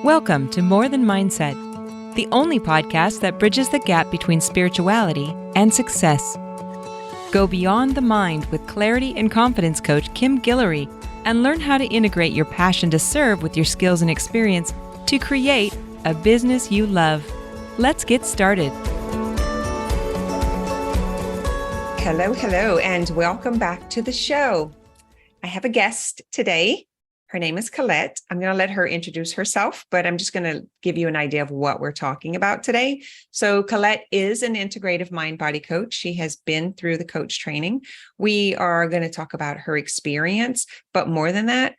Welcome to More Than Mindset, the only podcast that bridges the gap between spirituality and success. Go beyond the mind with clarity and confidence coach Kim Guillory and learn how to integrate your passion to serve with your skills and experience to create a business you love. Let's get started. Hello, and welcome back to the show. I have a guest today. Her name is Colette. I'm going to let her introduce herself, but I'm just going to give you an idea of what we're talking about today. So Colette is an integrative mind-body coach. She has been through the coach training. We are going to talk about her experience, but more than that,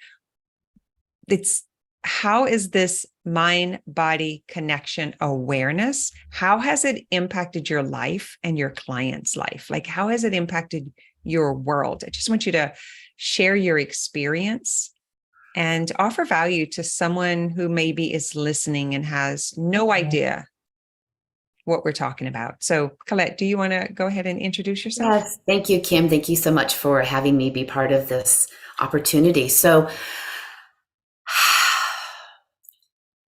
it's how is this mind-body connection awareness? How has it impacted your life and your client's life? Like, how has it impacted your world? I just want you to share your experience and offer value to someone who maybe is listening and has no idea what we're talking about. So Colette, do you want to go ahead and introduce yourself? Yes, thank you, Kim. Thank you so much for having me be part of this opportunity. So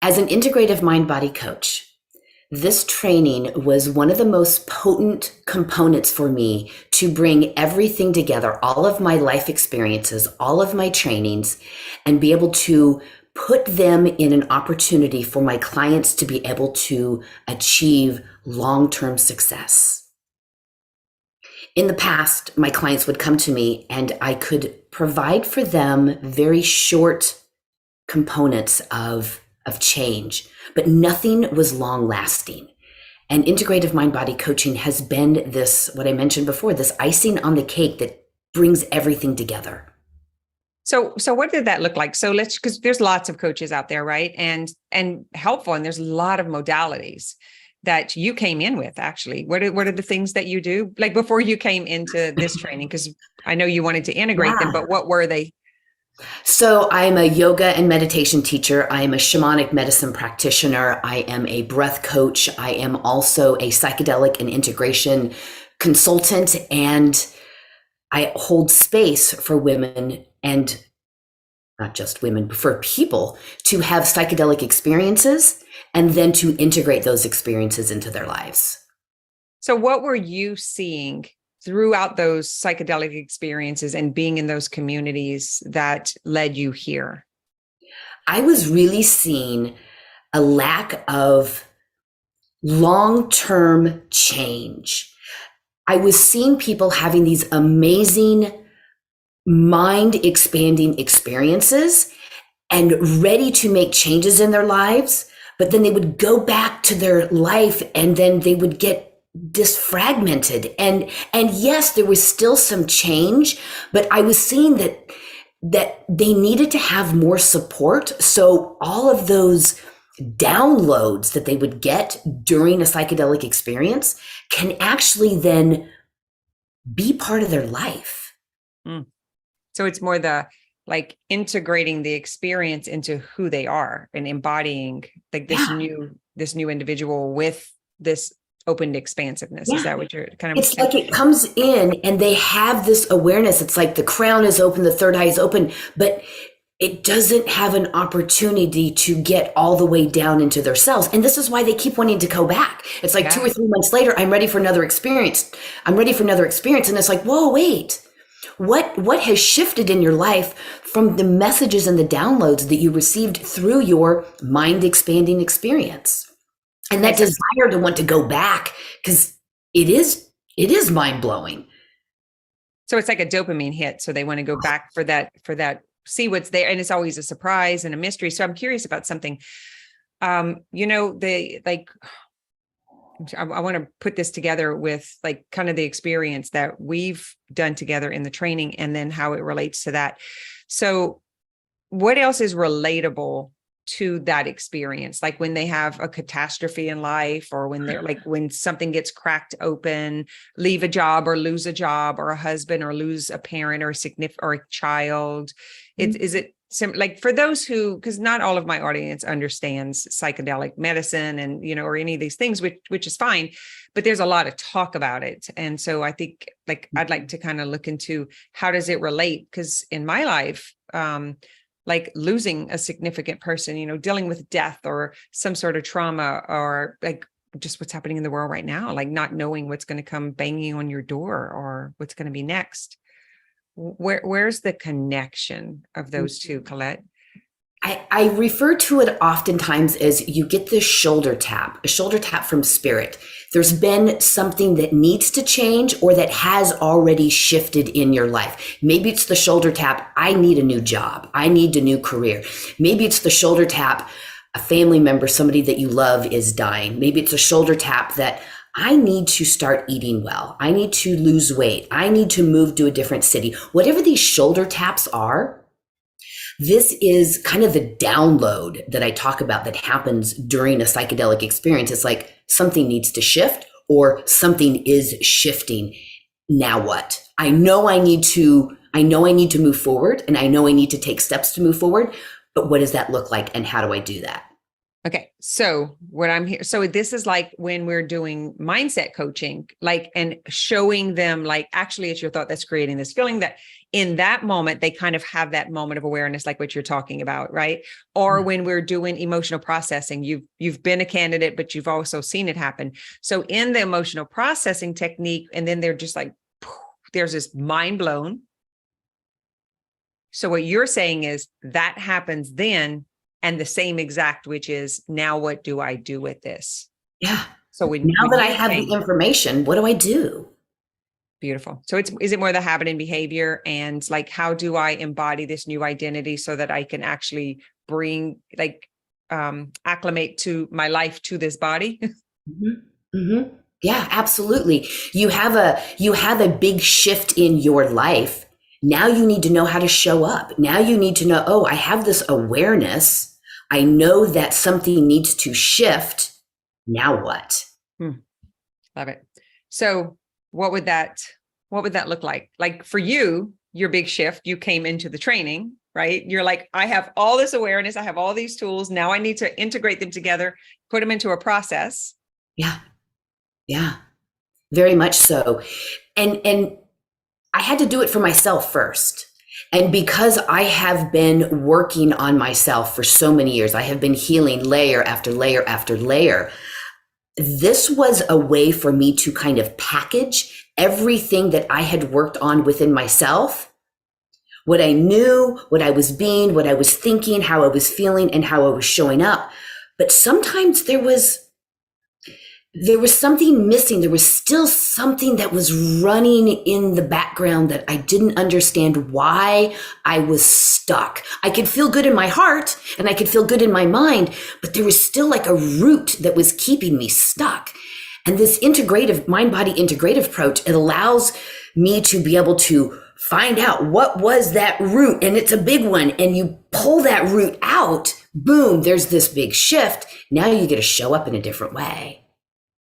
as an integrative mind-body coach, this training was one of the most potent components for me to bring everything together, all of my life experiences, all of my trainings, and be able to put them in an opportunity for my clients to be able to achieve long-term success. In the past, my clients would come to me and I could provide for them very short components of change, but nothing was long lasting. And integrative mind-body coaching has been this, what I mentioned before, this icing on the cake that brings everything together. So what did that look like? So because there's lots of coaches out there, right? And helpful, and there's a lot of modalities that you came in with, actually. What are the things that you do? Like before you came into this training, because I know you wanted to integrate them, but what were they? So I'm a yoga and meditation teacher. I am a shamanic medicine practitioner. I am a breath coach. I am also a psychedelic and integration consultant. And I hold space for women, and not just women, but for people to have psychedelic experiences and then to integrate those experiences into their lives. So what were you seeing throughout those psychedelic experiences and being in those communities that led you here? I was really seeing a lack of long-term change. I was seeing people having these amazing mind-expanding experiences and ready to make changes in their lives, but then they would go back to their life and then they would get disfragmented. And yes, there was still some change, but I was seeing that they needed to have more support. So all of those downloads that they would get during a psychedelic experience can actually then be part of their life. So it's more like integrating the experience into who they are and embodying like this new individual with this opened expansiveness. Yeah. Is that what you're kind of? It's like it comes in and they have this awareness. It's like the crown is open, the third eye is open, but it doesn't have an opportunity to get all the way down into their cells. And this is why they keep wanting to go back. It's like 2 or 3 months later, I'm ready for another experience. And it's like, whoa, wait. What has shifted in your life from the messages and the downloads that you received through your mind expanding experience? And that desire to want to go back, because it is mind blowing. So it's like a dopamine hit. So they want to go back for that, see what's there. And it's always a surprise and a mystery. So I'm curious about something. I want to put this together with like kind of the experience that we've done together in the training and then how it relates to that. So what else is relatable to that experience? Like when they have a catastrophe in life, or when they're like, when something gets cracked open, leave a job or lose a job, or a husband, or lose a parent or a child. Is it like for those who, because not all of my audience understands psychedelic medicine and, or any of these things, which is fine, but there's a lot of talk about it. And so I think like, I'd like to kind of look into how does it relate? Because in my life, like losing a significant person, dealing with death or some sort of trauma, or like just what's happening in the world right now, like not knowing what's going to come banging on your door or what's going to be next. Where's the connection of those two, Colette? I refer to it oftentimes as you get this shoulder tap, a shoulder tap from spirit. There's been something that needs to change or that has already shifted in your life. Maybe it's the shoulder tap, I need a new job. I need a new career. Maybe it's the shoulder tap, a family member, somebody that you love is dying. Maybe it's a shoulder tap that I need to start eating well. I need to lose weight. I need to move to a different city. Whatever these shoulder taps are, this is kind of the download that I talk about that happens during a psychedelic experience. It's like something needs to shift or something is shifting. Now what? I know I need to move forward, and I know I need to take steps to move forward, but what does that look like and how do I do that? Okay. So what I'm here, so this is like when we're doing mindset coaching, like, and showing them like, actually it's your thought that's creating this feeling, that in that moment, they kind of have that moment of awareness, like what you're talking about. Right. Or when we're doing emotional processing, you've been a candidate, but you've also seen it happen. So in the emotional processing technique, and then they're just like, there's this mind blown. So what you're saying is that happens then, and the same exact, which is, now what do I do with this? Yeah. So now that I have the information, what do I do? Beautiful. So is it more the habit and behavior, and like, how do I embody this new identity so that I can actually bring, like, acclimate to my life, to this body? Mm-hmm. Mm-hmm. Yeah, absolutely. You have a big shift in your life. Now you need to know how to show up. Now you need to know, oh, I have this awareness. I know that something needs to shift. Now what? Love it. So what would that look like? Like for you, your big shift, you came into the training, right? You're like, I have all this awareness. I have all these tools. Now I need to integrate them together, put them into a process. Yeah. Yeah, very much so. And I had to do it for myself first. And because I have been working on myself for so many years, I have been healing layer after layer after layer. This was a way for me to kind of package everything that I had worked on within myself, what I knew, what I was being, what I was thinking, how I was feeling, and how I was showing up. But sometimes there was something missing. There was still something that was running in the background that I didn't understand why I was stuck. I could feel good in my heart and I could feel good in my mind, but there was still like a root that was keeping me stuck. And this integrative mind-body integrative approach, it allows me to be able to find out what was that root, and it's a big one. And you pull that root out, boom, there's this big shift. Now you get to show up in a different way.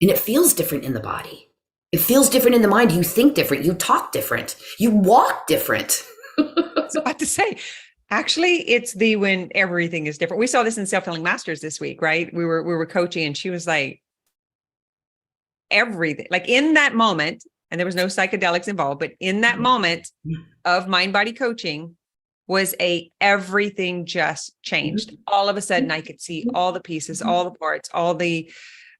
And it feels different in the body. It feels different in the mind. You think different. You talk different. You walk different. I was about to say, actually, it's when everything is different. We saw this in Self-Healing Masters this week, right? We were coaching, and she was like, everything, like in that moment, and there was no psychedelics involved, but in that moment of mind-body coaching was everything just changed. All of a sudden, I could see all the pieces, all the parts, all the,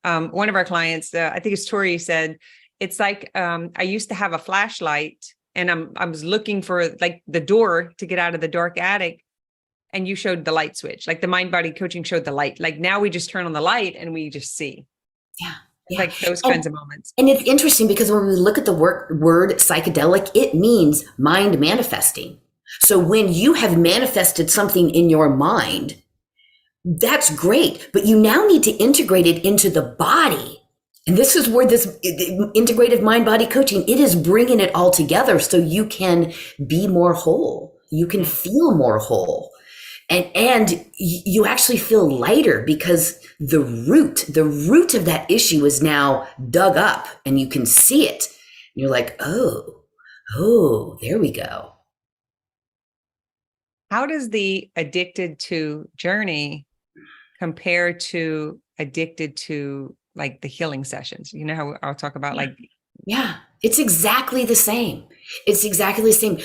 one of our clients, I think it's Tori, said, it's like, I used to have a flashlight and I was looking for like the door to get out of the dark attic, and you showed the light switch, like the mind body coaching showed the light. Like now we just turn on the light and we just see. Yeah. Like those kinds of moments. And it's interesting because when we look at the word psychedelic, it means mind manifesting. So when you have manifested something in your mind, that's great, but you now need to integrate it into the body. And this is where this integrative mind-body coaching, it is bringing it all together so you can be more whole. You can feel more whole. And you actually feel lighter because the root of that issue is now dug up and you can see it. And you're like, oh, there we go. How does the addicted to journey compare to addicted to like the healing sessions? You know how I'll talk about like. Yeah, it's exactly the same. It's exactly the same.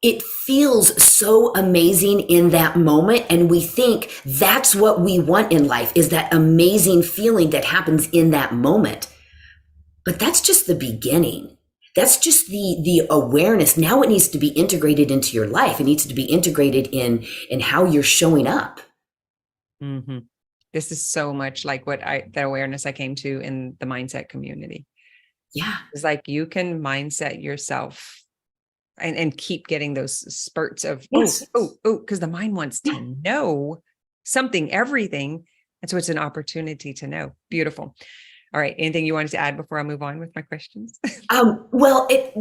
it feels so amazing in that moment. And we think that's what we want in life, is that amazing feeling that happens in that moment. But that's just the beginning. That's just the awareness. Now it needs to be integrated into your life. It needs to be integrated in how you're showing up. Mm-hmm. This is so much like the awareness I came to in the mindset community. Yeah. It's like you can mindset yourself and keep getting those spurts of, Yes. because the mind wants to know something, everything. And so it's an opportunity to know. Beautiful. All right. Anything you wanted to add before I move on with my questions? Well, it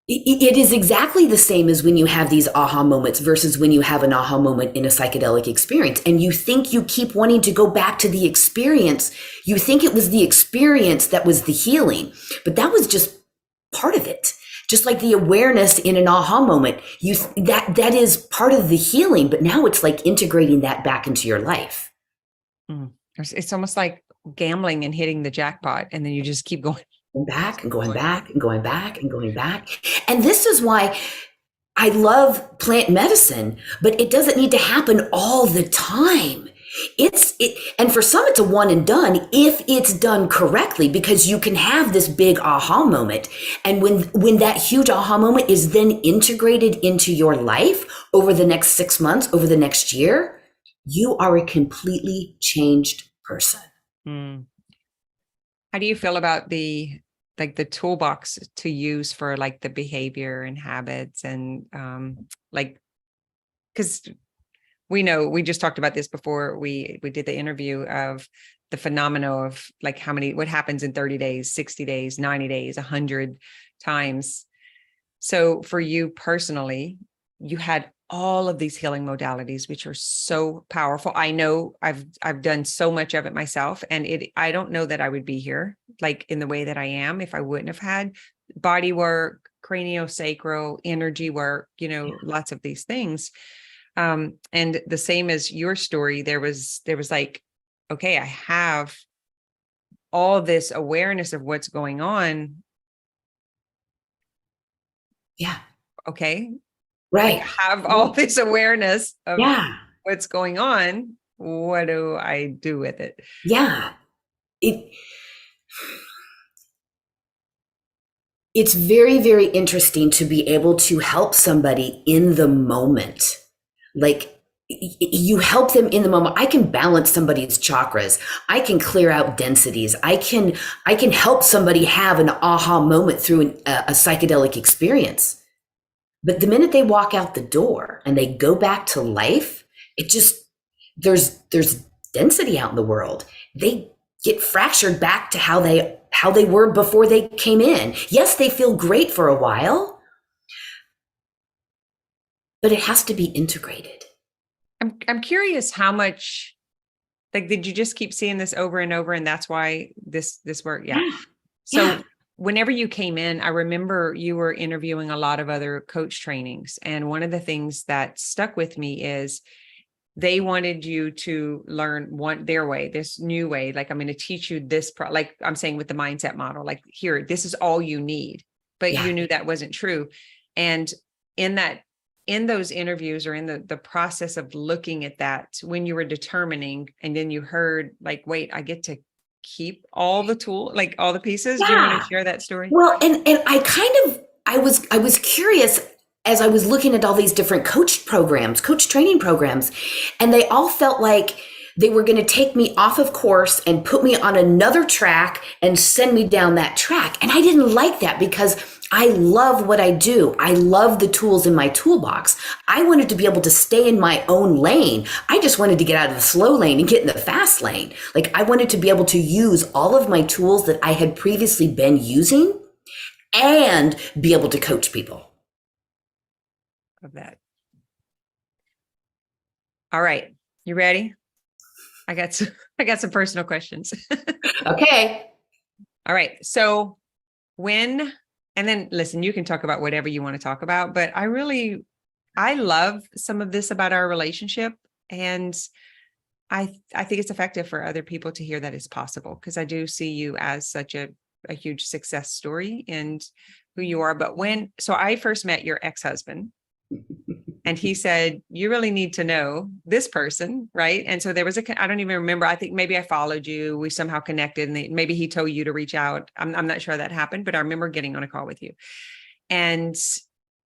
is exactly the same as when you have these aha moments versus when you have an aha moment in a psychedelic experience. And you think you keep wanting to go back to the experience. You think it was the experience that was the healing, but that was just part of it. Just like the awareness in an aha moment, that is part of the healing, but now it's like integrating that back into your life. It's almost like gambling and hitting the jackpot, and then you just keep going back and going back and going back and going back. And this is why I love plant medicine, but it doesn't need to happen all the time. And for some, it's a one and done if it's done correctly, because you can have this big aha moment. And when that huge aha moment is then integrated into your life over the next 6 months, over the next year, you are a completely changed person. How do you feel about the toolbox to use for like the behavior and habits and because we just talked about this before we did the interview of the phenomena of like what happens in 30 days, 60 days, 90 days, 100 times. So for you personally, you had all of these healing modalities, which are so powerful. I know I've done so much of it myself, and I don't know that I would be here like in the way that I am if I wouldn't have had body work, craniosacral, energy work, lots of these things. And the same as your story, there was like, okay, I have all this awareness of what's going on. Yeah. Okay. Right. I have all this awareness of what's going on. What do I do with it? Yeah. It's very, very interesting to be able to help somebody in the moment. Like, you help them in the moment. I can balance somebody's chakras. I can clear out densities. I can help somebody have an aha moment through a psychedelic experience. But the minute they walk out the door and they go back to life, there's density out in the world. They get fractured back to how they were before they came in. Yes, they feel great for a while, but it has to be integrated. I'm curious how much, like, did you just keep seeing this over and over, and that's why this worked? Yeah. So whenever you came in, I remember you were interviewing a lot of other coach trainings. And one of the things that stuck with me is they wanted you to learn their way, this new way. Like, I'm going to teach you this, like I'm saying with the mindset model, like, here, this is all you need. But you knew that wasn't true. And in those interviews, or in the process of looking at that, when you were determining, and then you heard like, wait, I get to keep all the like all the pieces. Do you want to share that story? Well, and I was curious as I was looking at all these different coach training programs, and they all felt like they were going to take me off of course and put me on another track and send me down that track. And I didn't like that, because I love what I do. I love the tools in my toolbox. I wanted to be able to stay in my own lane. I just wanted to get out of the slow lane and get in the fast lane. Like, I wanted to be able to use all of my tools that I had previously been using and be able to coach people. Of that. All right. You ready? I got some personal questions. Okay. All right. So and then listen, you can talk about whatever you want to talk about, but I love some of this about our relationship. And I think it's effective for other people to hear that it's possible, because I do see you as such a a huge success story in who you are. But so I first met your ex-husband, and he said, you really need to know this person, right? And so there was I don't even remember. I think maybe I followed you. We somehow connected, and maybe he told you to reach out. I'm not sure that happened, but I remember getting on a call with you. And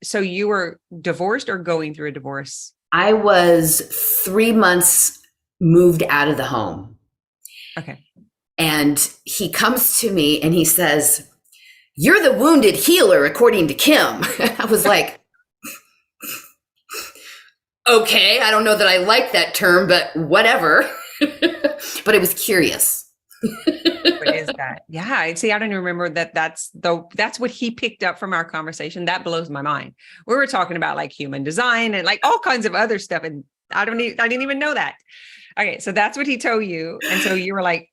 so you were divorced or going through a divorce? I was 3 months moved out of the home. Okay. And he comes to me and he says, "You're the wounded healer, according to Kim." I was like, okay, I don't know that I like that term, but whatever. But I was curious. What is that? Yeah. See, I don't even remember that. That's what he picked up from our conversation. That blows my mind. We were talking about like human design and like all kinds of other stuff. And I didn't even know that. Okay. So that's what he told you. And so you were like,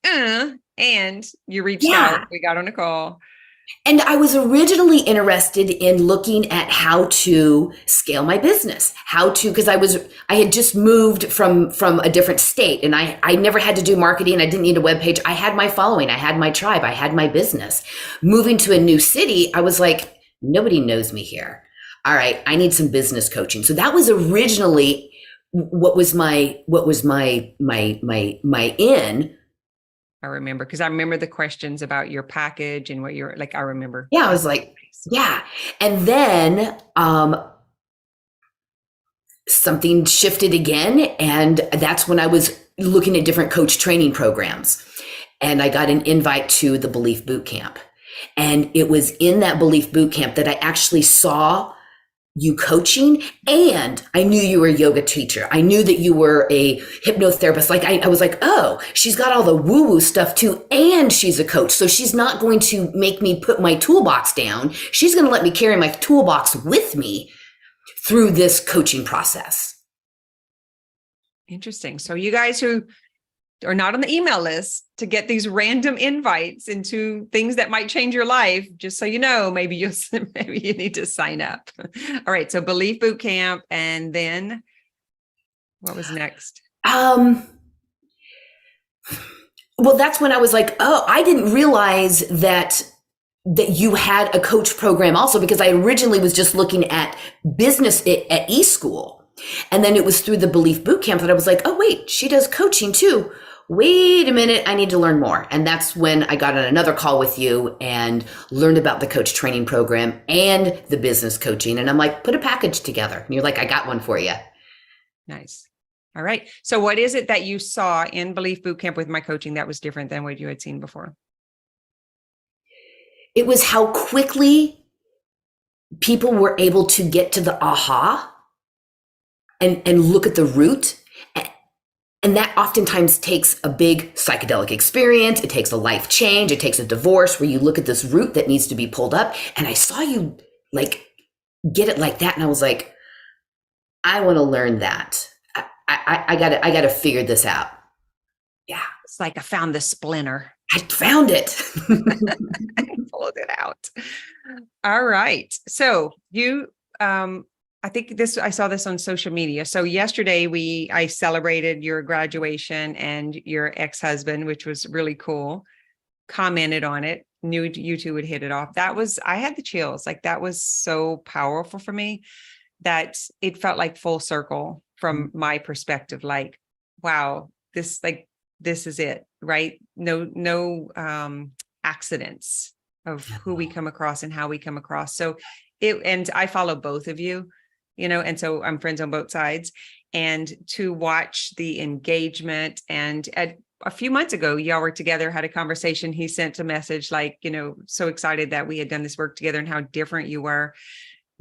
and you reached out, we got on a call. And I was originally interested in looking at how to scale my business, because I had just moved from a different state, and I never had to do marketing. I didn't need a webpage. I had my following. I had my tribe. I had my business. Moving to a new city, I was like, nobody knows me here. All right, I need some business coaching. So that was originally what was my in. I remember, because I remember the questions about your package and what you're like. I remember. Yeah, I was like, yeah. And then something shifted again. And that's when I was looking at different coach training programs. And I got an invite to the Belief Bootcamp. And it was in that Belief Bootcamp that I actually saw you coaching, and I knew you were a yoga teacher. I knew that you were a hypnotherapist. Like I was like, oh, she's got all the woo-woo stuff too, and she's a coach. So she's not going to make me put my toolbox down. She's going to let me carry my toolbox with me through this coaching process. Interesting. So you guys who are not on the email list to get these random invites into things that might change your life, just so you know, maybe you need to sign up. All right. So Belief Bootcamp, and then what was next? Well, that's when I was like, oh, I didn't realize that you had a coach program also, because I originally was just looking at business at eSchool. And then it was through the Belief Bootcamp that I was like, oh, wait, she does coaching too. Wait a minute, I need to learn more. And that's when I got on another call with you and learned about the coach training program and the business coaching. And I'm like, put a package together. And you're like, I got one for you. Nice. All right. So what is it that you saw in Belief Bootcamp with my coaching that was different than what you had seen before? It was how quickly people were able to get to the aha and look at the root. And that oftentimes takes a big psychedelic experience. It takes a life change. It takes a divorce where you look at this root that needs to be pulled up. And I saw you like get it like that. And I was like, I want to learn that. I gotta figure this out. Yeah. It's like I found the splinter. I found it. I pulled it out. All right. So you, I think I saw this on social media. So yesterday I celebrated your graduation, and your ex-husband, which was really cool, commented on it, knew you two would hit it off. I had the chills. Like that was so powerful for me that it felt like full circle from my perspective. Like, wow, this is it, right? No accidents of who we come across and how we come across. So and I follow both of you, and so I'm friends on both sides. And to watch the engagement, and a few months ago, y'all were together, had a conversation. He sent a message like, so excited that we had done this work together and how different you were.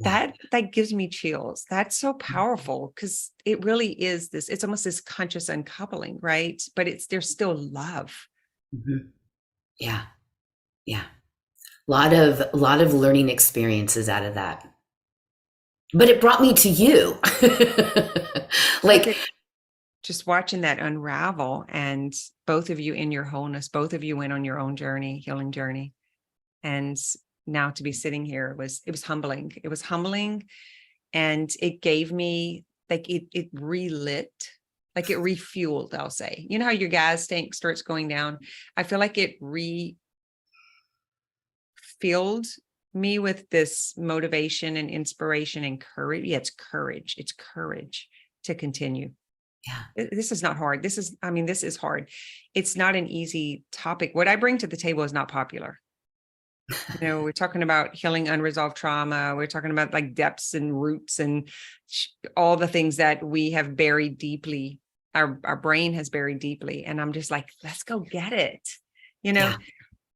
That gives me chills. That's so powerful, because it really is it's almost this conscious uncoupling, right? But there's still love. Mm-hmm. Yeah. Yeah. A lot of learning experiences out of that. But it brought me to you. Like just watching that unravel, and both of you in your wholeness, both of you went on your own journey, healing journey. And now to be sitting here, it was humbling. It was humbling. And it gave me like, it relit, like it refueled, I'll say. You know how your gas tank starts going down? I feel like it filled me with this motivation and inspiration and courage. Yeah, it's courage. It's courage to continue. Yeah. This is not hard. This is hard. It's not an easy topic. What I bring to the table is not popular. We're talking about healing unresolved trauma. We're talking about like depths and roots and all the things that we have buried deeply. Our brain has buried deeply. And I'm just like, let's go get it, Yeah.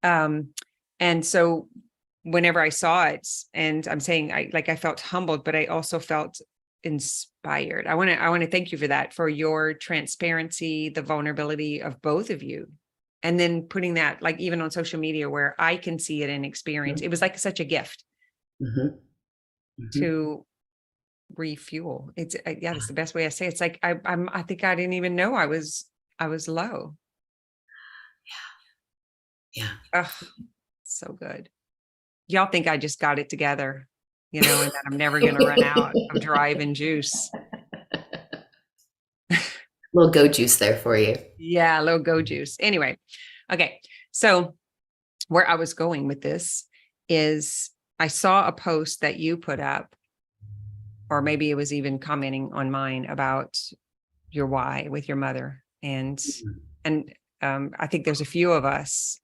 And so whenever I saw it, and I'm saying I felt humbled, but I also felt inspired. I want to thank you for that, for your transparency, the vulnerability of both of you. And then putting that like even on social media where I can see it and experience. It was like such a gift to refuel. It's that's the best way I say it. It's like I think I didn't even know I was low. Yeah. Oh, so good. Y'all think I just got it together, and that I'm never going to run out of drive and juice. Little go juice there for you. Yeah, a little go juice. Anyway, okay. So where I was going with this is I saw a post that you put up, or maybe it was even commenting on mine about your why with your mother. And I think there's a few of us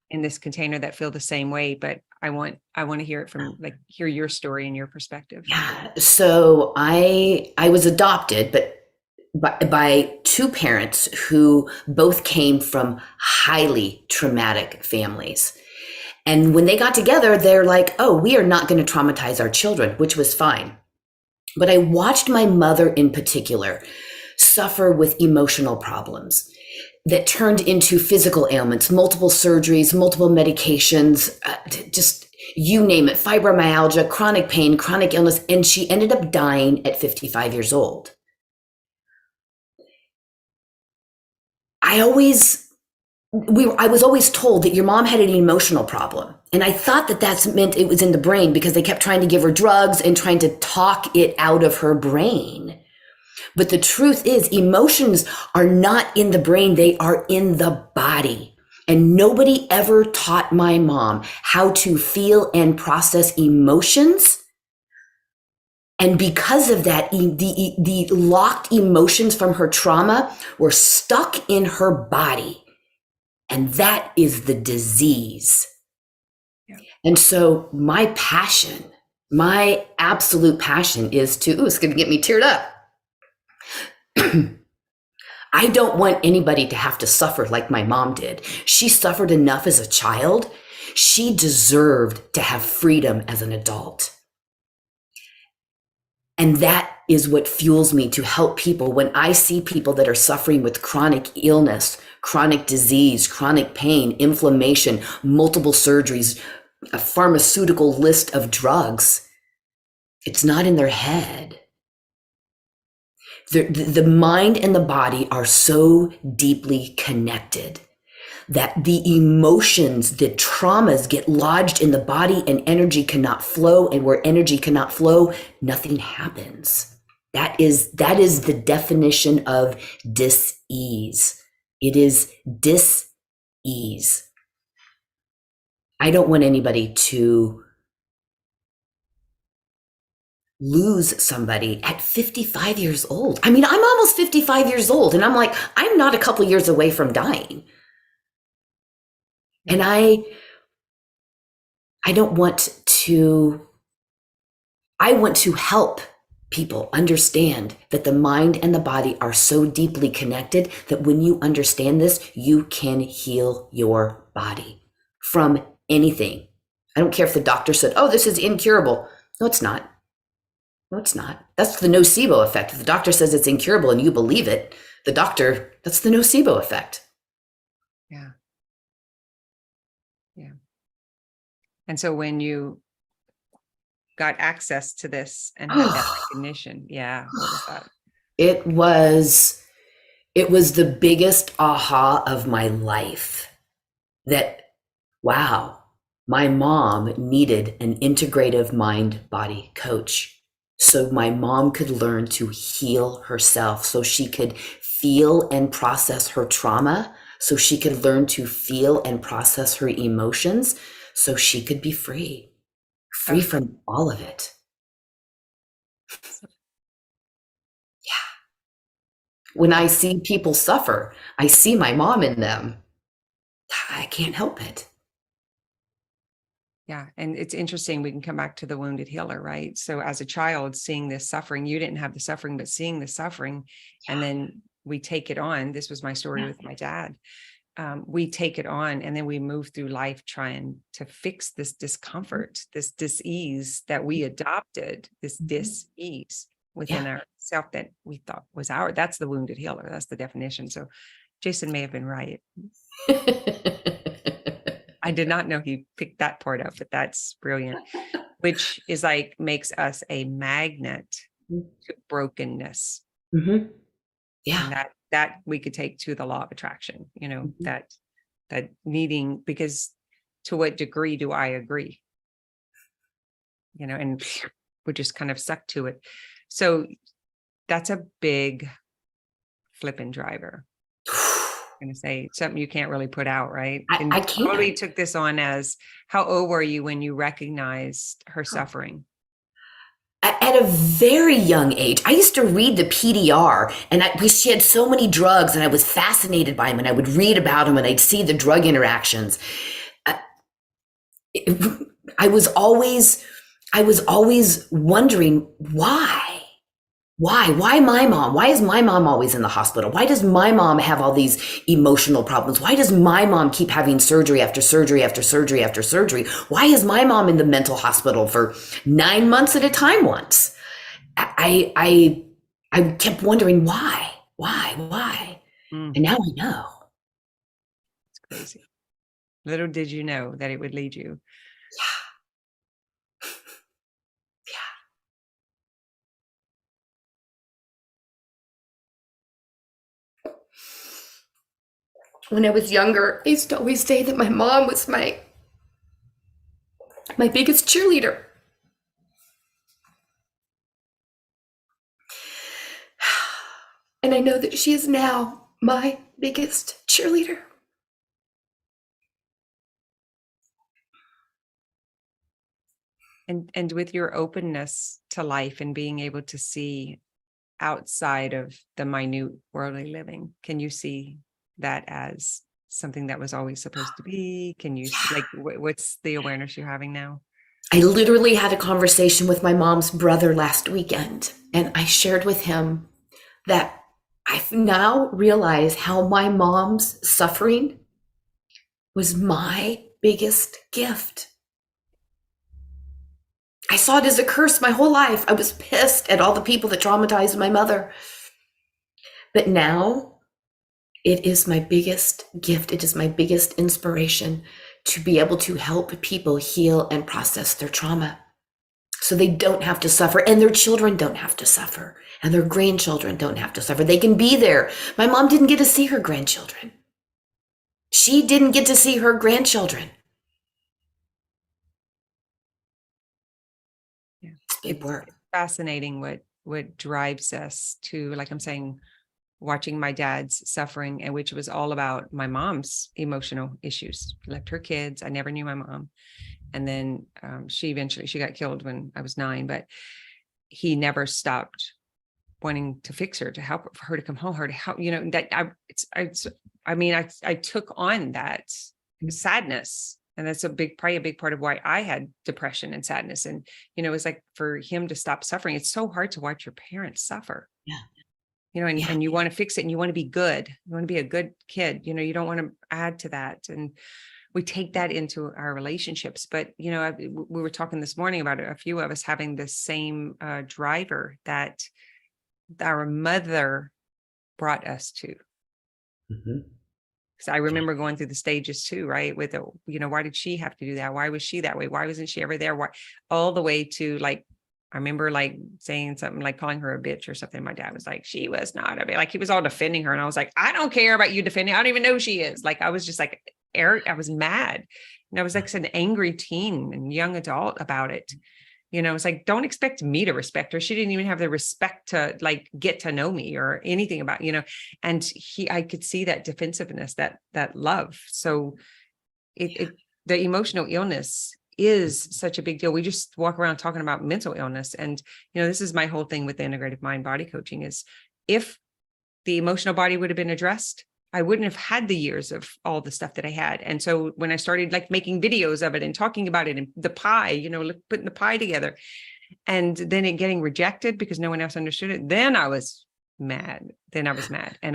in this container that feel the same way, but I want to hear it from hear your story and your perspective. Yeah. So I was adopted, but by two parents who both came from highly traumatic families. And when they got together, they're like, oh, we are not going to traumatize our children, which was fine. But I watched my mother in particular suffer with emotional problems that turned into physical ailments, multiple surgeries, multiple medications, just you name it, fibromyalgia, chronic pain, chronic illness. And she ended up dying at 55 years old. I was always told that your mom had an emotional problem. And I thought that meant it was in the brain because they kept trying to give her drugs and trying to talk it out of her brain. But the truth is, emotions are not in the brain, they are in the body. And nobody ever taught my mom how to feel and process emotions. And because of that, the locked emotions from her trauma were stuck in her body. And that is the disease. Yeah. And so my passion, my absolute passion is it's going to get me teared up. I don't want anybody to have to suffer like my mom did. She suffered enough as a child. She deserved to have freedom as an adult. And that is what fuels me to help people. When I see people that are suffering with chronic illness, chronic disease, chronic pain, inflammation, multiple surgeries, a pharmaceutical list of drugs, it's not in their head. The mind and the body are so deeply connected that the emotions, the traumas get lodged in the body and energy cannot flow. And where energy cannot flow, nothing happens. That is the definition of dis-ease. It is dis-ease. I don't want anybody to lose somebody at 55 years old. I mean, I'm almost 55 years old and I'm like, I'm not a couple years away from dying. And I want to help people understand that the mind and the body are so deeply connected that when you understand this, you can heal your body from anything. I don't care if the doctor said, oh, this is incurable. No, it's not. No, it's not. That's the nocebo effect. If the doctor says it's incurable and you believe it, that's the nocebo effect. Yeah. Yeah. And so when you got access to this and had that recognition, what was that? It was the biggest aha of my life that, wow, my mom needed an integrative mind-body coach. So my mom could learn to heal herself, so she could feel and process her trauma, so she could learn to feel and process her emotions, so she could be free from all of it. Yeah. When I see people suffer, I see my mom in them. I can't help it. Yeah. And it's interesting. We can come back to the wounded healer, right? So as a child, seeing this suffering, you didn't have the suffering, but seeing the suffering, and then we take it on. This was my story with my dad. We take it on, and then we move through life trying to fix this discomfort, this dis-ease that we adopted, this dis-ease within ourself that we thought was our, that's the wounded healer. That's the definition. So Jason may have been right. I did not know he picked that part up, but that's brilliant, which is like makes us a magnet to brokenness. Mm-hmm. Yeah. And that we could take to the law of attraction, that needing, because to what degree do I agree? And we're just kind of sucked to it. So that's a big flipping driver. I'm going to say something you can't really put out, right? I can't. Totally took this on as, how old were you when you recognized her suffering? At a very young age. I used to read the PDR, and she had so many drugs, and I was fascinated by them, and I would read about them, and I'd see the drug interactions. I was always wondering why my mom? Why is my mom always in the hospital? Why does my mom have all these emotional problems? Why does my mom keep having surgery after surgery after surgery after surgery? Why is my mom in the mental hospital for 9 months at a time once? I kept wondering why? And now I know. It's crazy. Little did you know that it would lead you. When I was younger, I used to always say that my mom was my biggest cheerleader. And I know that she is now my biggest cheerleader. And with your openness to life and being able to see outside of the minute worldly living, can you see that as something that was always supposed to be? Can you see, what's the awareness you're having now? I literally had a conversation with my mom's brother last weekend, and I shared with him that I've now realized how my mom's suffering was my biggest gift. I saw it as a curse my whole life. I was pissed at all the people that traumatized my mother. But now it is my biggest gift. It is my biggest inspiration to be able to help people heal and process their trauma so they don't have to suffer, and their children don't have to suffer, and their grandchildren don't have to suffer. They can be there. My mom didn't get to see her grandchildren. She didn't get to see her grandchildren. Yeah. It's big work. It's fascinating what drives us to, like I'm saying, watching my dad's suffering, and which was all about my mom's emotional issues. Left her kids. I never knew my mom. And then she got killed when I was 9, but he never stopped wanting to fix her, to help her to come home, her to help, I took on that sadness. And that's probably a big part of why I had depression and sadness. And, it's like for him to stop suffering. It's so hard to watch your parents suffer. Yeah. And you want to fix it, and you want to be good. You want to be a good kid. You don't want to add to that. And we take that into our relationships. But, we were talking this morning about a few of us having the same driver that our mother brought us to. Because I remember going through the stages too, right? With why did she have to do that? Why was she that way? Why wasn't she ever there? Why? All the way to I remember saying something like calling her a bitch or something. My dad was like, she was not a bitch. He was all defending her. And I was like, I don't care about you defending. I don't even know who she is. I was just Eric, I was mad. And I was an angry teen and young adult about it. It's don't expect me to respect her. She didn't even have the respect to get to know me or anything about, and I could see that defensiveness, that love. So it the emotional illness is such a big deal. We just walk around talking about mental illness. And, this is my whole thing with the integrative mind body coaching is if the emotional body would have been addressed, I wouldn't have had the years of all the stuff that I had. And so when I started like making videos of it and talking about it and the pie, putting the pie together and then it getting rejected because no one else understood it, then I was mad. And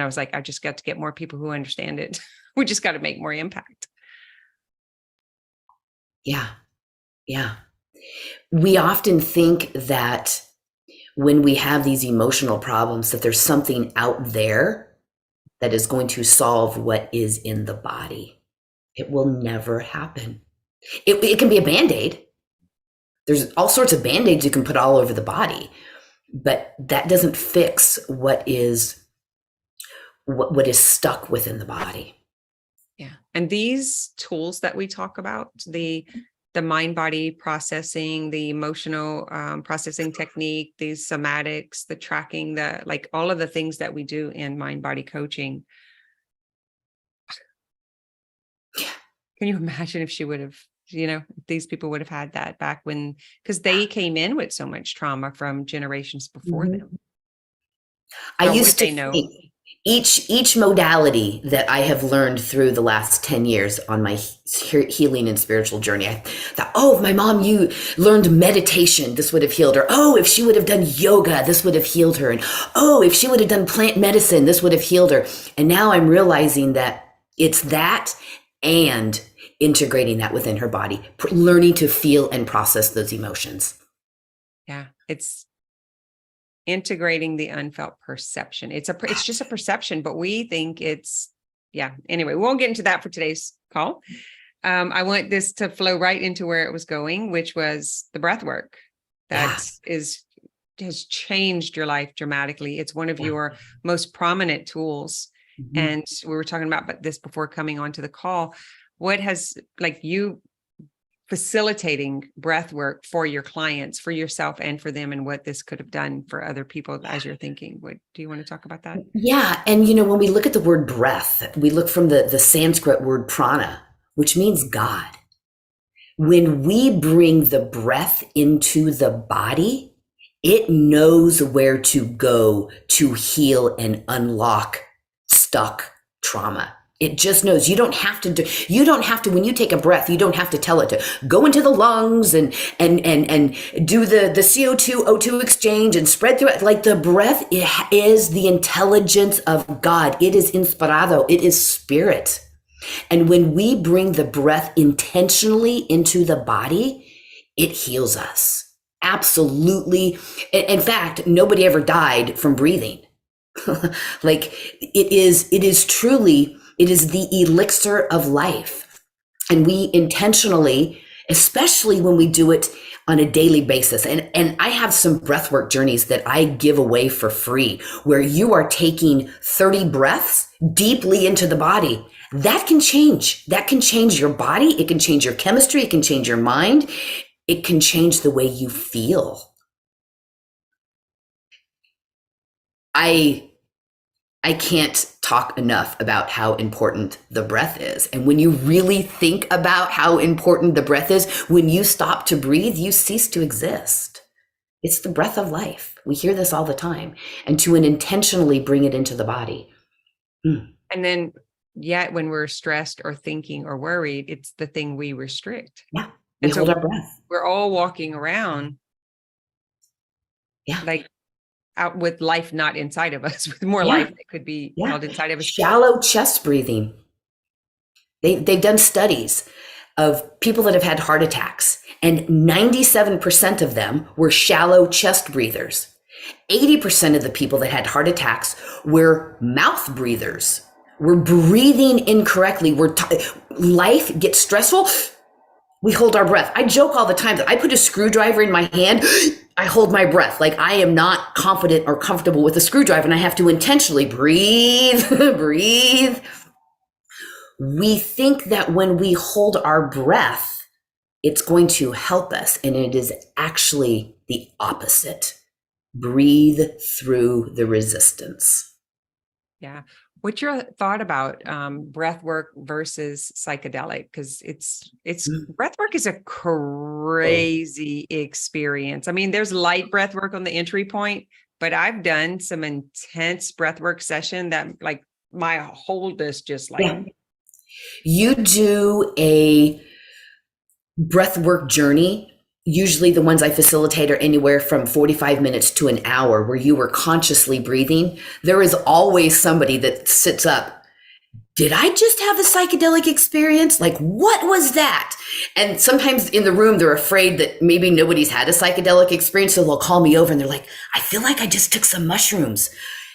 I was like, I just got to get more people who understand it. We just got to make more impact. Yeah. Yeah. We often think that when we have these emotional problems, that there's something out there that is going to solve what is in the body. It will never happen. It can be a Band-Aid. There's all sorts of Band-Aids you can put all over the body, but that doesn't fix what is stuck within the body. Yeah. And these tools that we talk about, the mind body processing, the emotional processing technique, these somatics, the tracking, all of the things that we do in mind body coaching. Can you imagine if she would have, these people would have had that back when, because they came in with so much trauma from generations before them. I used to think each modality that I have learned through the last 10 years on my healing and spiritual journey, I thought, oh, if my mom, you learned meditation, this would have healed her. Oh, if she would have done yoga, this would have healed her. And oh, if she would have done plant medicine, this would have healed her. And now I'm realizing that it's that and integrating that within her body, learning to feel and process those emotions. Yeah, it's integrating the unfelt perception. It's just a perception, but we think anyway, we won't get into that for today's call. I want this to flow right into where it was going, which was the breath work that has changed your life dramatically. It's one of your most prominent tools. Mm-hmm. And we were talking about this before coming onto the call. What has you facilitating breath work for your clients, for yourself and for them, and what this could have done for other people as you're thinking? Do you want to talk about that? Yeah. And, when we look at the word breath, we look from the Sanskrit word prana, which means God. When we bring the breath into the body, it knows where to go to heal and unlock stuck trauma. It just knows. You don't have to, when you take a breath, you don't have to tell it to go into the lungs and do the CO2, O2 exchange and spread through it. Like the breath is the intelligence of God. It is inspirado. It is spirit. And when we bring the breath intentionally into the body, it heals us. Absolutely. In fact, nobody ever died from breathing. It is truly, it is the elixir of life. And we intentionally, especially when we do it on a daily basis. And I have some breathwork journeys that I give away for free, where you are taking 30 breaths deeply into the body. That can change your body. It can change your chemistry. It can change your mind. It can change the way you feel. I can't talk enough about how important the breath is. And when you really think about how important the breath is, when you stop to breathe, you cease to exist. It's the breath of life. We hear this all the time. And to intentionally bring it into the body. And then, when we're stressed or thinking or worried, it's the thing we restrict. Yeah. We hold our breath. We're all walking around. Yeah. Out with life not inside of us, with more life that could be held inside of us. Shallow chest breathing. They've done studies of people that have had heart attacks, and 97% of them were shallow chest breathers. 80% of the people that had heart attacks were mouth breathers. We're breathing incorrectly. Life gets stressful. We hold our breath. I joke all the time that I put a screwdriver in my hand. I hold my breath. I am not confident or comfortable with a screwdriver, and I have to intentionally breathe, breathe. We think that when we hold our breath, it's going to help us, and it is actually the opposite. Breathe through the resistance. Yeah. What's your thought about breath work versus psychedelic? Because it's Mm. breath work is a Oh, crazy experience. I mean, there's light breath work on the entry point, but I've done some intense breath work session that like my hold is just like, yeah. You do a breathwork journey. Usually the ones I facilitate are anywhere from 45 minutes to an hour where you are consciously breathing. There is always somebody that sits up. Did I just have a psychedelic experience? Like, what was that? And sometimes in the room, they're afraid that maybe nobody's had a psychedelic experience. So they'll call me over and they're like, I feel like I just took some mushrooms.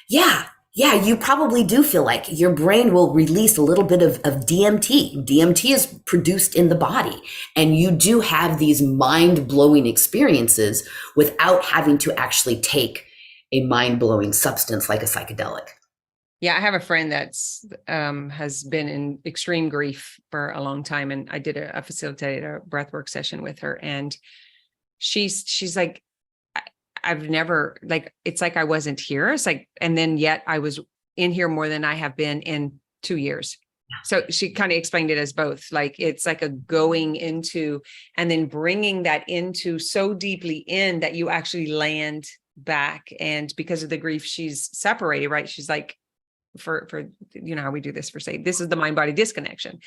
Yeah. Yeah, you probably do feel like your brain will release a little bit of DMT. DMT is produced in the body, and you do have these mind blowing experiences without having to actually take a mind blowing substance like a psychedelic. yeah, I have a friend that's has been in extreme grief for a long time, and I did a facilitated a breathwork session with her, and she's like, I've never like it's like I wasn't here. It's like, and then yet I was in here more than I have been in 2 years. So she kind of explained it as both. Like it's like a going into and then bringing that into so deeply in that you actually land back. And because of the grief, she's separated, right? She's like, for you know how we do this for say, this is the mind body disconnection.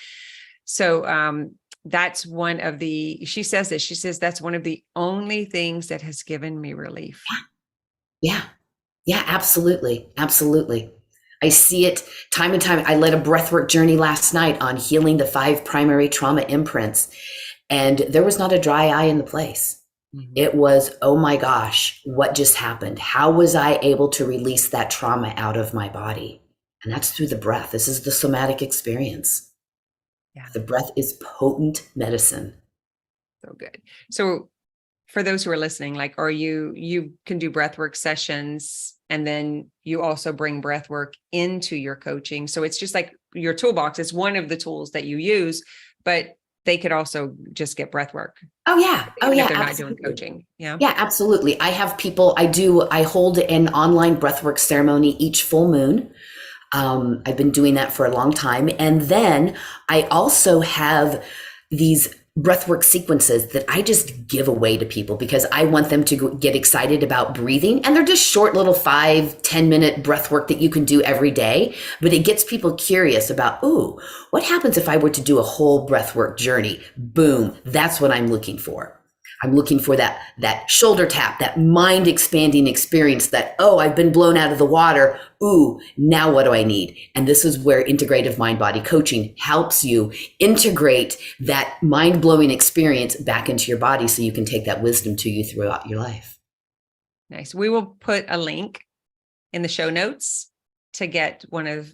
So that's one of the, she says this, she says that's one of the only things that has given me relief. Yeah. Yeah, absolutely. Absolutely. I see it time and time. I led a breathwork journey last night on healing the 5 primary trauma imprints, and there was not a dry eye in the place. Mhm. It was, oh my gosh, what just happened? How was I able to release that trauma out of my body? And that's through the breath. This is the somatic experience. Yeah, The breath is potent medicine. so good. So for those who are listening, like, are you can do breathwork sessions and then you also bring breathwork into your coaching. So it's just like your toolbox is one of the tools that you use, but they could also just get breathwork, Oh yeah. Oh even if yeah, they're not doing absolutely. coaching. Yeah. Yeah, absolutely. I have people, I hold an online breathwork ceremony each full moon. I've been doing that for a long time. And then I also have these breathwork sequences that I just give away to people because I want them to get excited about breathing. And they're just short little 5-10 minute breathwork that you can do every day. But it gets people curious about, ooh, what happens if I were to do a whole breathwork journey? Boom, that's what I'm looking for. I'm looking for that shoulder tap, that mind expanding experience that, oh, I've been blown out of the water. Ooh, now what do I need? And this is where integrative mind body coaching helps you integrate that mind blowing experience back into your body so you can take that wisdom to you throughout your life. Nice. We will put a link in the show notes to get one of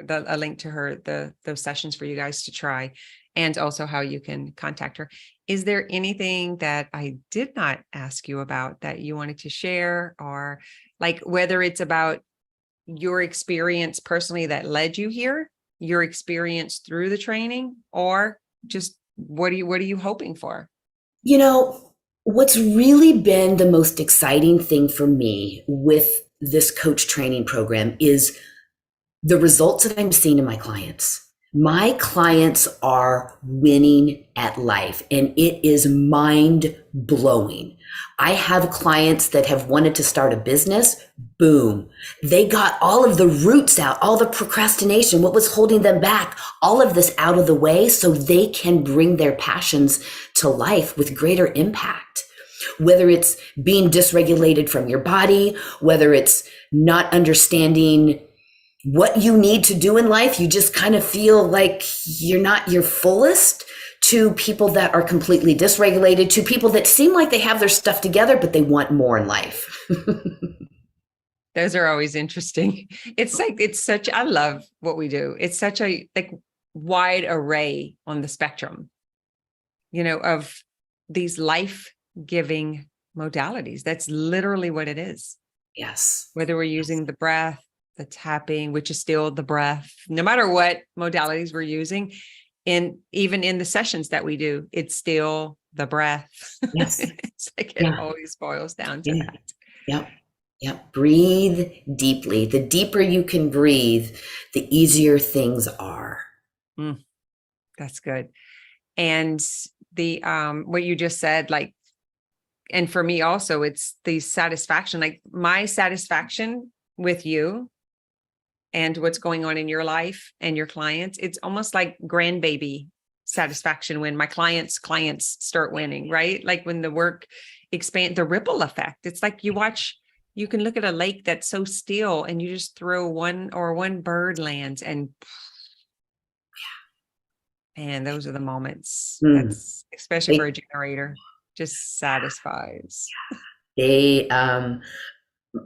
a link to her, those sessions for you guys to try, and also how you can contact her. Is there anything that I did not ask you about that you wanted to share, or like whether it's about your experience personally that led you here, your experience through the training, or just what are you hoping for? You know, what's really been the most exciting thing for me with this coach training program is the results that I'm seeing in my clients. My clients are winning at life, and it is mind blowing. I have clients that have wanted to start a business. Boom. They got all of the roots out, all the procrastination, what was holding them back, all of this out of the way so they can bring their passions to life with greater impact. Whether it's being dysregulated from your body, whether it's not understanding what you need to do in life, you just kind of feel like you're not your fullest, to people that are completely dysregulated, to people that seem like they have their stuff together, but they want more in life. Those are always interesting. It's like, it's such, I love what we do. It's such a like wide array on the spectrum, of these life-giving modalities. That's literally what it is. Yes. Whether we're using the breath, the tapping, which is still the breath, no matter what modalities we're using, and even in the sessions that we do, it's still the breath. Yes. It's like it Yeah. always boils down to Yeah. that. Yeah. Yep. Breathe deeply. The deeper you can breathe, the easier things are. Mm, that's good. And the what you just said, like, and for me also, it's the satisfaction, like my satisfaction with you and what's going on in your life and your clients. It's almost like grandbaby satisfaction when my clients start winning, right? Like when the work expand, the ripple effect. It's like you can look at a lake that's so still and you just throw one bird lands and those are the moments. Mm. That's especially for They, a generator, just satisfies. they,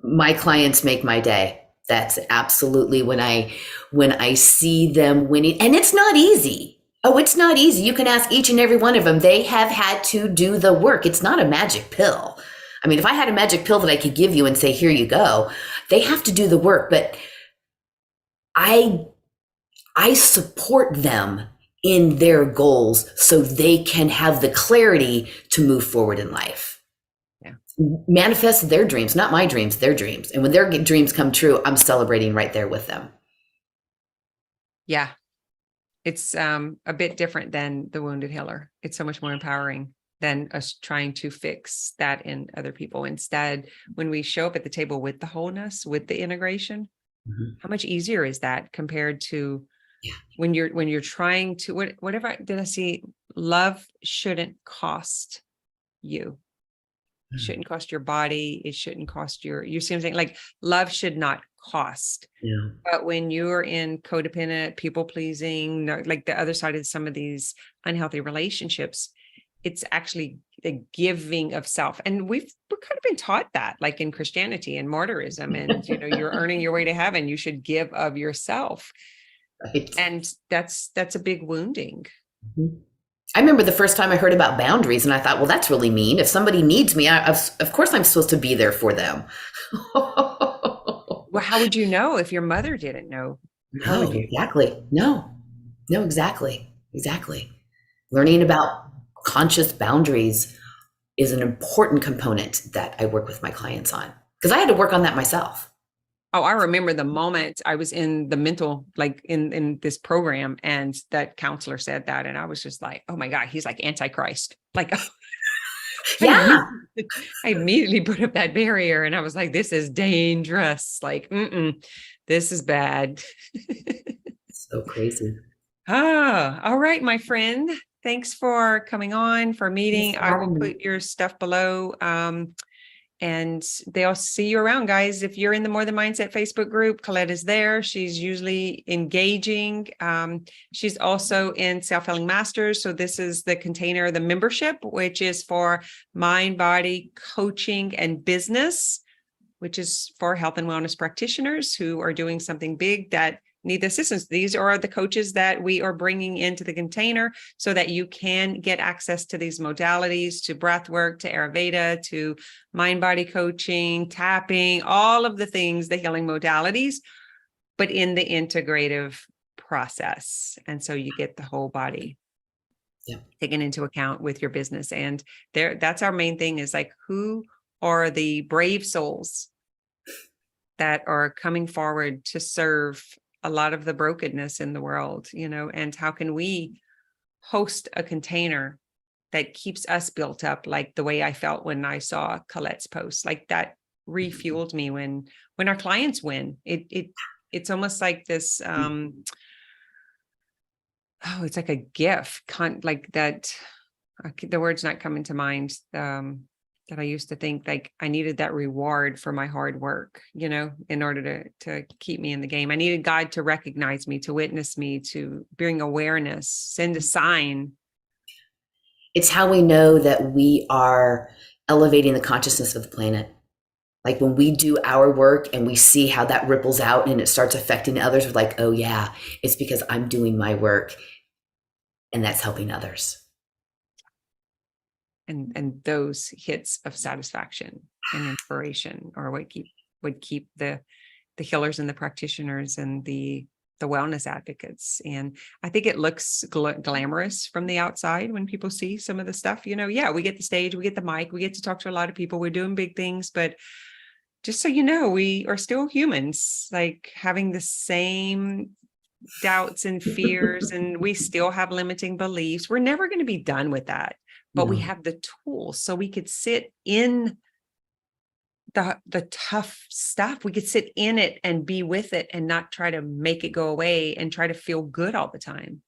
my clients make my day. That's absolutely when I see them winning, and it's not easy. Oh, it's not easy. You can ask each and every one of them. They have had to do the work. It's not a magic pill. I mean, if I had a magic pill that I could give you and say, here you go, they have to do the work. But I I support them in their goals so they can have the clarity to move forward in life. Yeah. Manifest their dreams, not my dreams, their dreams. And when their dreams come true, I'm celebrating right there with them. Yeah. It's a bit different than the wounded healer. It's so much more empowering than us trying to fix that in other people. Instead, when we show up at the table with the wholeness, with the integration, how much easier is that compared to when you're trying to whatever did I see? Love shouldn't cost you. It shouldn't cost your body. It shouldn't cost you see what I'm saying? Like love should not cost. Yeah. But when you're in codependent, people pleasing, like the other side of some of these unhealthy relationships, it's actually the giving of self. And we're kind of been taught that, like in Christianity and martyrism, and you're earning your way to heaven. You should give of yourself. Right. And that's a big wounding. I remember the first time I heard about boundaries, and I thought, well, that's really mean. If somebody needs me, of course I'm supposed to be there for them. Well, how would you know if your mother didn't know? How would No, you? exactly. No, exactly. Exactly. Learning about conscious boundaries is an important component that I work with my clients on because I had to work on that myself. Oh, I remember the moment I was in the mental, like in this program, and that counselor said that, and I was just like, oh my God, he's like Antichrist. Like, Yeah. I immediately put up that barrier, and I was like, this is dangerous. Like, this is bad. So crazy. All right, my friend. Thanks for coming on, for meeting. Thanks for I will having me. put your stuff below. And they'll see you around, guys. If you're in the More Than Mindset Facebook group, Colette is there. She's usually engaging. She's also in Self-Healing Masters. So this is the container, the membership, which is for mind, body, coaching, and business, which is for health and wellness practitioners who are doing something big that need assistance. These are the coaches that we are bringing into the container so that you can get access to these modalities, to breathwork, to Ayurveda, to mind body coaching, tapping, all of the things, the healing modalities, but in the integrative process. And so you get the whole body taken into account with your business. And that's our main thing, is like, who are the brave souls that are coming forward to serve a lot of the brokenness in the world, and how can we host a container that keeps us built up, like the way I felt when I saw Colette's post, like that refueled me when our clients win. It's almost like this, it's like a gift, like that. The word's not coming to mind. That I used to think like I needed that reward for my hard work, in order to keep me in the game. I needed God to recognize me, to witness me, to bring awareness, send a sign. It's how we know that we are elevating the consciousness of the planet. Like when we do our work and we see how that ripples out and it starts affecting others, we're like, oh yeah, it's because I'm doing my work and that's helping others. And those hits of satisfaction and inspiration are what would keep the healers and the practitioners and the wellness advocates. And I think it looks glamorous from the outside when people see some of the stuff, we get the stage, we get the mic, we get to talk to a lot of people, we're doing big things, but just so you know, we are still humans, like having the same doubts and fears, and we still have limiting beliefs. We're never going to be done with that, but we No. have the tools so we could sit in the tough stuff. We could sit in it and be with it and not try to make it go away and try to feel good all the time.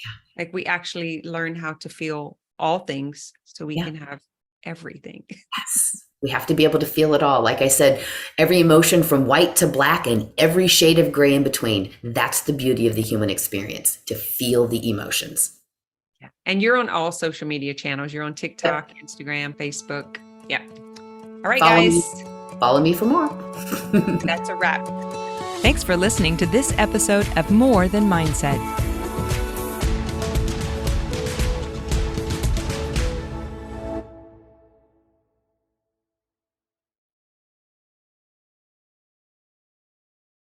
Yeah. Like we actually learn how to feel all things so we Yeah. can have everything. Yes. We have to be able to feel it all. Like I said, every emotion from white to black and every shade of gray in between. That's the beauty of the human experience, to feel the emotions. Yeah. And you're on all social media channels. You're on TikTok, Instagram, Facebook. Yeah. All right, guys. Follow me for more. That's a wrap. Thanks for listening to this episode of More Than Mindset.